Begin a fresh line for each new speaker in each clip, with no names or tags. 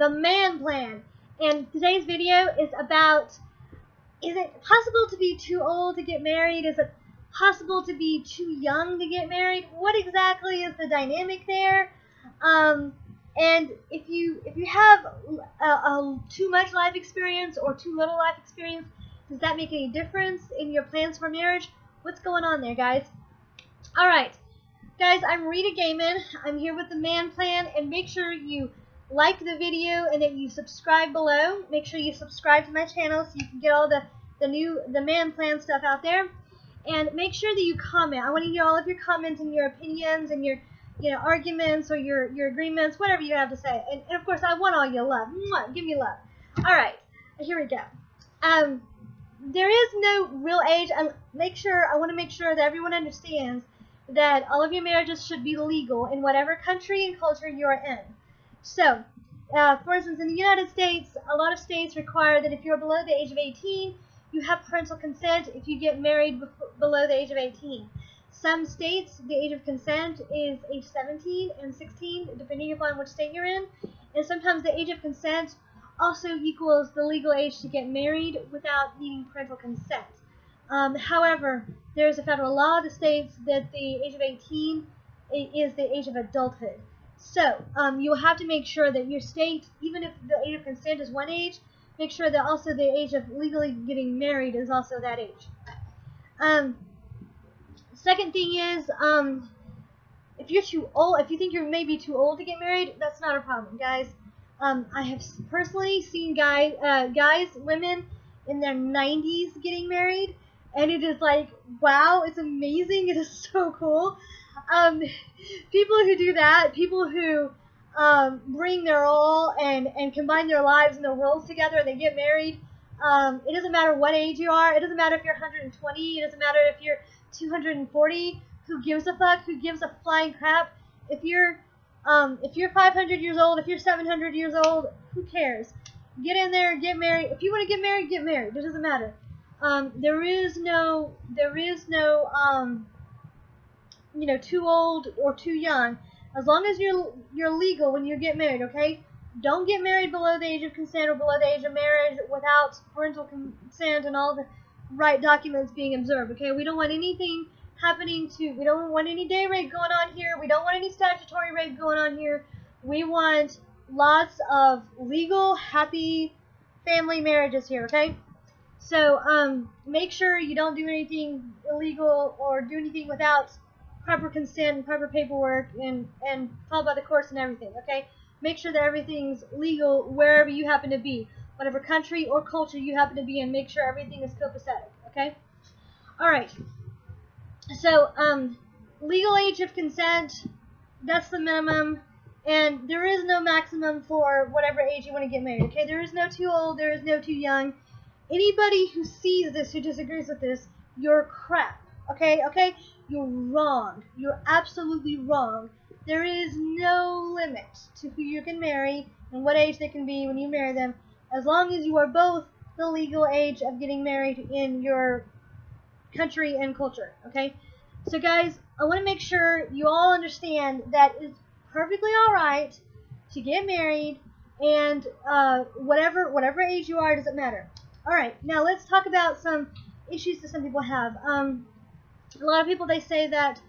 the man plan. And today's video is about, is it possible to be too old to get married? Is it possible to be too young to get married? What exactly is the dynamic there? And if you have too much life experience or too little life experience, does that make any difference in your plans for marriage? What's going on there, guys? Alright, guys, I'm Rita Gaiman. I'm here with the man plan, and make sure you like the video and that you subscribe below. Make sure you subscribe to my channel so you can get all the man plan stuff out there. And make sure that you comment. I want to hear all of your comments and your opinions and your arguments or your agreements, whatever you have to say. And of course, I want all your love. Mwah, give me love. Alright, here we go. There is no real age. I want to make sure that everyone understands that all of your marriages should be legal in whatever country and culture you are in. So, for instance, in the United States, a lot of states require that if you're below the age of 18, you have parental consent if you get married below the age of 18. Some states, the age of consent is age 17 and 16, depending upon which state you're in. And sometimes the age of consent also equals the legal age to get married without needing parental consent. However, there's a federal law that states that the age of 18 is the age of adulthood. So, you'll have to make sure that your state, even if the age of consent is one age, make sure that also the age of legally getting married is also that age. Second thing is, if you're too old, if you think you're maybe too old to get married, that's not a problem, guys. I have personally seen women in their 90s getting married, and it is like, wow, it's amazing. It is so cool. People who do that, people who bring their all and combine their lives and their worlds together and they get married. It doesn't matter what age you are. It doesn't matter if you're 120. It doesn't matter if you're 240. Who gives a fuck? Who gives a flying crap? If you're 500 years old, if you're 700 years old, who cares? Get in there, get married. If you want to get married, get married. It doesn't matter. There is no too old or too young. As long as you're legal when you get married, okay? Don't get married below the age of consent or below the age of marriage without parental consent and all the right documents being observed, okay? We don't want anything happening we don't want any day rape going on here. We don't want any statutory rape going on here. We want lots of legal, happy family marriages here, okay? So, make sure you don't do anything illegal or do anything without proper consent and proper paperwork and followed by the courts and everything, okay? Make sure that everything's legal wherever you happen to be. Whatever country or culture you happen to be in, make sure everything is copacetic, okay? Alright. So, legal age of consent, that's the minimum, and there is no maximum for whatever age you want to get married, okay? There is no too old, there is no too young. Anybody who sees this, who disagrees with this, you're crap, okay? Okay? You're wrong. You're absolutely wrong. There is no limit to who you can marry and what age they can be when you marry them, as long as you are both the legal age of getting married in your country and culture, okay? So guys, I want to make sure you all understand that it's perfectly alright to get married, and whatever age you are, doesn't matter. Alright, now let's talk about some issues that some people have. A lot of people, they say that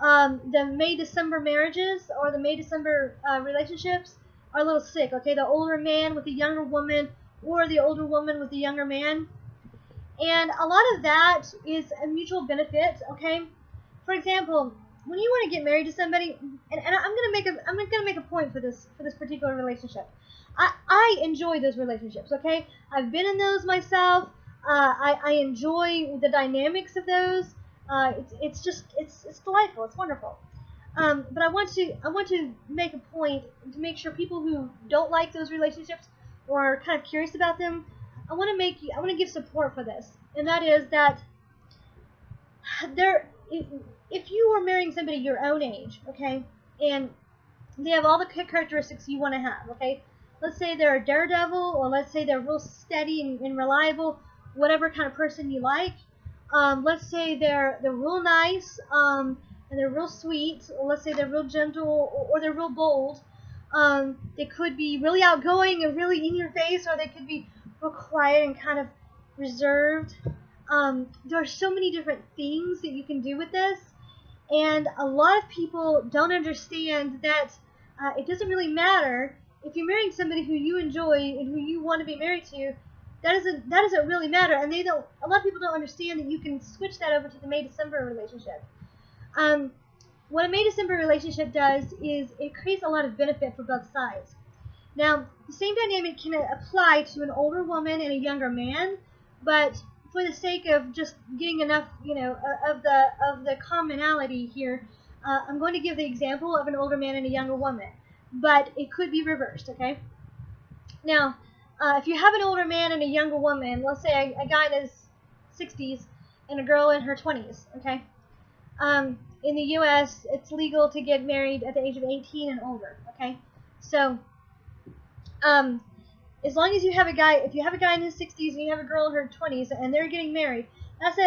the May-December marriages or the May-December relationships are a little sick, okay? The older man with the younger woman or the older woman with the younger man. And a lot of that is a mutual benefit, okay? For example, when you want to get married to somebody, and I'm gonna make a point for this particular relationship. I enjoy those relationships, okay? I've been in those myself. I enjoy the dynamics of those. It's delightful. It's wonderful. But I want to make a point to make sure people who don't like those relationships or are kind of curious about them, I want to give support for this, and that is that if you are marrying somebody your own age, okay, and they have all the characteristics you want to have, okay. Let's say they're a daredevil, or let's say they're real steady and reliable, whatever kind of person you like. Let's say they're real nice, and they're real sweet, or let's say they're real gentle, or they're real bold. They could be really outgoing and really in your face, or they could be real quiet and kind of reserved. There are so many different things that you can do with this, and a lot of people don't understand that it doesn't really matter if you're marrying somebody who you enjoy and who you want to be married to. That doesn't really matter, and a lot of people don't understand that you can switch that over to the May-December relationship. What a May-December relationship does is it creates a lot of benefit for both sides. Now, the same dynamic can apply to an older woman and a younger man, but for the sake of just getting enough, of the commonality here, I'm going to give the example of an older man and a younger woman, but it could be reversed, okay? Now, if you have an older man and a younger woman, let's say a guy in his 60s and a girl in her 20s, okay? In the U.S., it's legal to get married at the age of 18 and older, okay? So, as long as you have a guy, if you have a guy in his 60s and you have a girl in her 20s and they're getting married, that's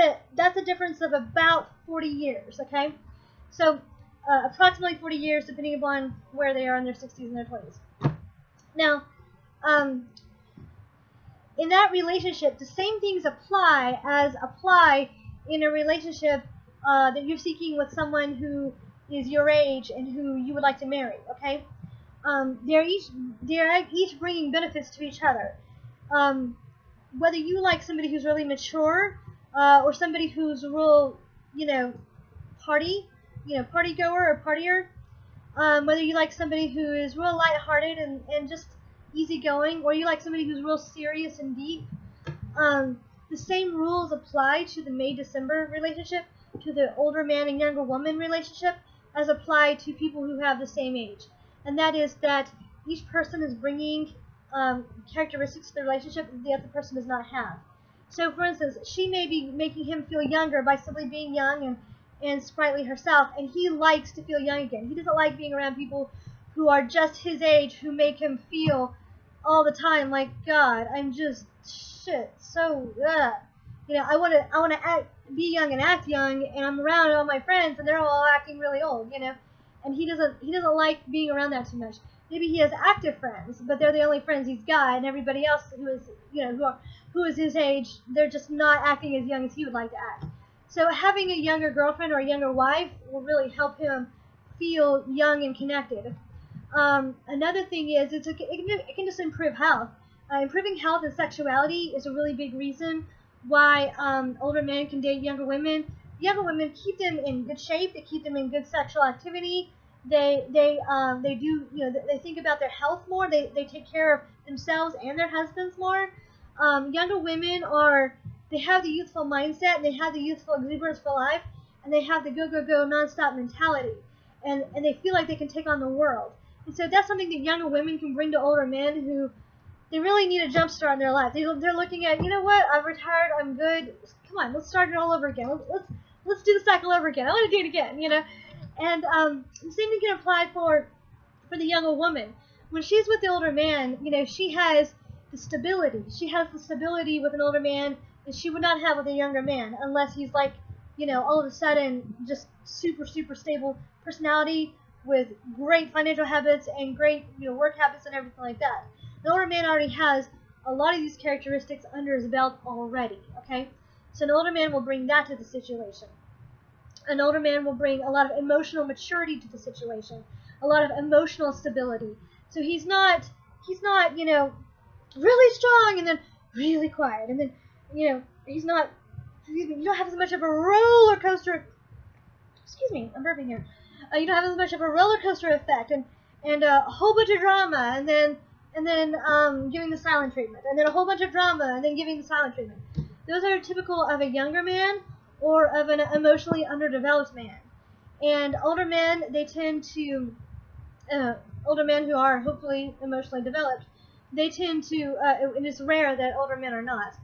a difference of about 40 years, okay? So, approximately 40 years, depending upon where they are in their 60s and their 20s. Now, in that relationship, the same things apply in a relationship that you're seeking with someone who is your age and who you would like to marry, okay? They're each bringing benefits to each other. Whether you like somebody who's really mature, or somebody who's real, party goer or partier, whether you like somebody who is real lighthearted and just easygoing, or you like somebody who's real serious and deep, the same rules apply to the May-December relationship, to the older man and younger woman relationship, as apply to people who have the same age. And that is that each person is bringing characteristics to the relationship that the other person does not have. So, for instance, she may be making him feel younger by simply being young and sprightly herself, and he likes to feel young again. He doesn't like being around people who are just his age, who make him feel all the time like, God, I'm just so I want to be young and act young, and I'm around all my friends and they're all acting really old, and he doesn't like being around that too much. Maybe he has active friends, but they're the only friends he's got, and everybody else who is who is his age, they're just not acting as young as he would like to act. So having a younger girlfriend or a younger wife will really help him feel young and connected. Another thing is it can just improve health. Improving health and sexuality is a really big reason why older men can date younger women. Younger women keep them in good shape. They keep them in good sexual activity. They do, they think about their health more. They take care of themselves and their husbands more. Younger women they have the youthful mindset, and they have the youthful exuberance for life, and they have the go nonstop mentality, and they feel like they can take on the world. And so that's something that younger women can bring to older men who they really need a jump start in their life. They're looking at, what, I've retired, I'm good. Come on, let's start it all over again. Let's do the cycle over again. I want to do it again, And the same thing can apply for the younger woman. When she's with the older man, she has the stability. She has the stability with an older man that she would not have with a younger man, unless he's like, all of a sudden just super stable personality with great financial habits and great work habits and everything like that. The older man already has a lot of these characteristics under his belt already, okay? So an older man will bring that to the situation. An older man will bring a lot of emotional maturity to the situation, a lot of emotional stability. So he's not, really strong and then really quiet, and then, he's not, you don't have as much of a roller coaster, excuse me, I'm burping here. You don't have as much of a roller coaster effect and a whole bunch of drama and then giving the silent treatment, and then a whole bunch of drama and then giving the silent treatment. Those are typical of a younger man or of an emotionally underdeveloped man. And older men, they tend to, older men who are hopefully emotionally developed, they tend to, and it's rare that older men are not.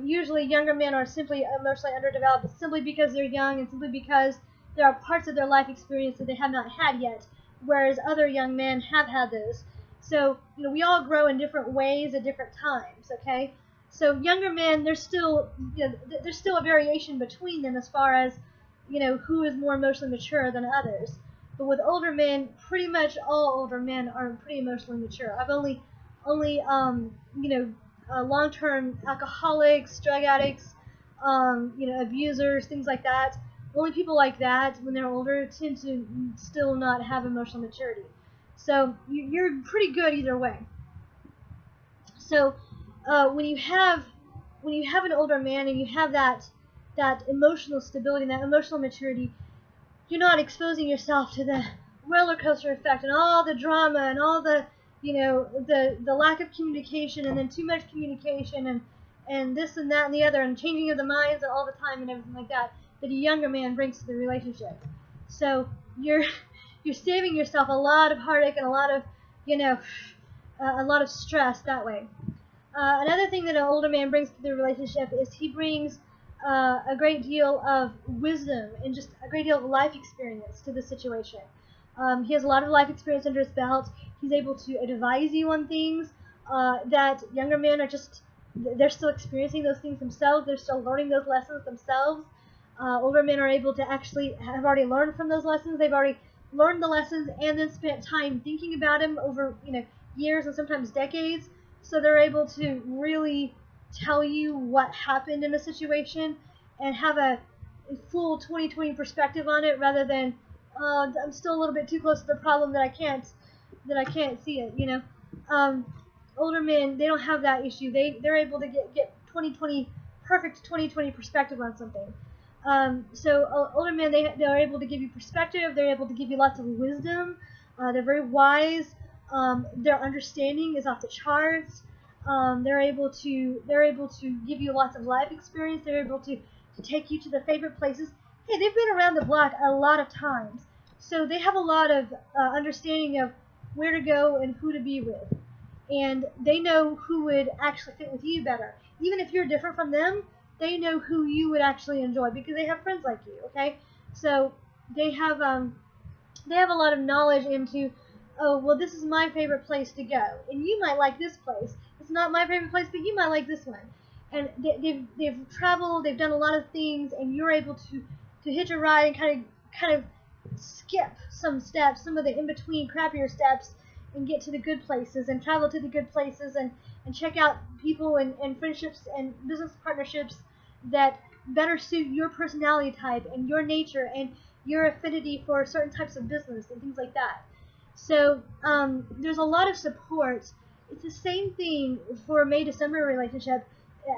Usually younger men are simply emotionally underdeveloped simply because they're young and simply because there are parts of their life experience that they have not had yet, whereas other young men have had those. So, we all grow in different ways at different times, okay? So younger men, there's still a variation between them as far as, who is more emotionally mature than others. But with older men, pretty much all older men are pretty emotionally mature. I've only long-term alcoholics, drug addicts, abusers, things like that. Only people like that, when they're older, tend to still not have emotional maturity. So you're pretty good either way. So when you have an older man and you have that emotional stability and that emotional maturity, you're not exposing yourself to the roller coaster effect and all the drama and all the the lack of communication and then too much communication and this and that and the other and changing of the minds all the time and everything like that a younger man brings to the relationship. So you're saving yourself a lot of heartache and a lot of stress that way. Another thing that an older man brings to the relationship is he brings a great deal of wisdom and just a great deal of life experience to the situation. He has a lot of life experience under his belt. He's able to advise you on things that younger men are they're still experiencing those things themselves. They're still learning those lessons themselves. Older men are able to actually have already learned from those lessons. They've already learned the lessons and then spent time thinking about them over years and sometimes decades. So they're able to really tell you what happened in a situation and have a full 20/20 perspective on it, rather than I'm still a little bit too close to the problem that I can't see it. Older men, they don't have that issue. They're able to get 20/20 perfect 20/20 perspective on something. So older men, they're able to give you perspective. They're able to give you lots of wisdom. They're very wise. Their understanding is off the charts. They're able to give you lots of life experience. They're able to take you to the favorite places. Hey, they've been around the block a lot of times, so they have a lot of understanding of where to go and who to be with, and they know who would actually fit with you better. Even if you're different from them, they know who you would actually enjoy because they have friends like you. Okay, so they have a lot of knowledge into, oh, well, this is my favorite place to go, and you might like this place. It's not my favorite place, but you might like this one. And they've traveled, they've done a lot of things, and you're able to hitch a ride and kind of skip some steps, some of the in-between crappier steps, and get to the good places and travel to the good places and check out people and friendships and business partnerships that better suit your personality type and your nature and your affinity for certain types of business and things like that. So there's a lot of support. It's the same thing for a May-December relationship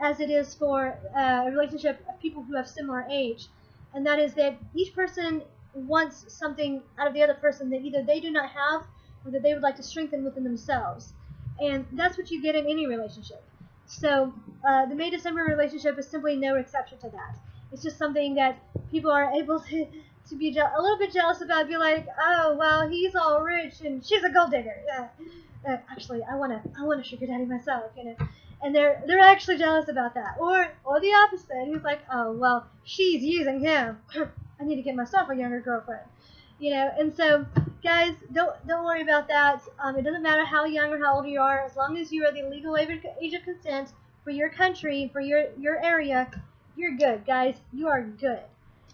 as it is for a relationship of people who have similar age, and that is that each person wants something out of the other person that either they do not have or that they would like to strengthen within themselves, and that's what you get in any relationship. So the May-December relationship is simply no exception to that. It's just something that people are able to be a little bit jealous about, be like, oh, well, he's all rich and she's a gold digger. Actually, I want a sugar daddy myself, and they're actually jealous about that. Or the opposite. He's like, oh, well, she's using him. I need to get myself a younger girlfriend. And so, guys, don't worry about that. It doesn't matter how young or how old you are, as long as you are the legal age of consent for your country, for your area, you're good, guys. You are good.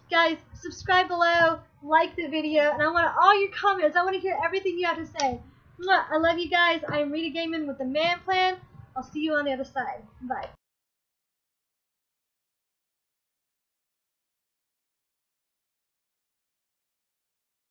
Guys, subscribe below, like the video, and I want all your comments. I want to hear everything you have to say. Mwah! I love you guys. I am Rita Gaiman with the Man Plan. I'll see you on the other side. Bye.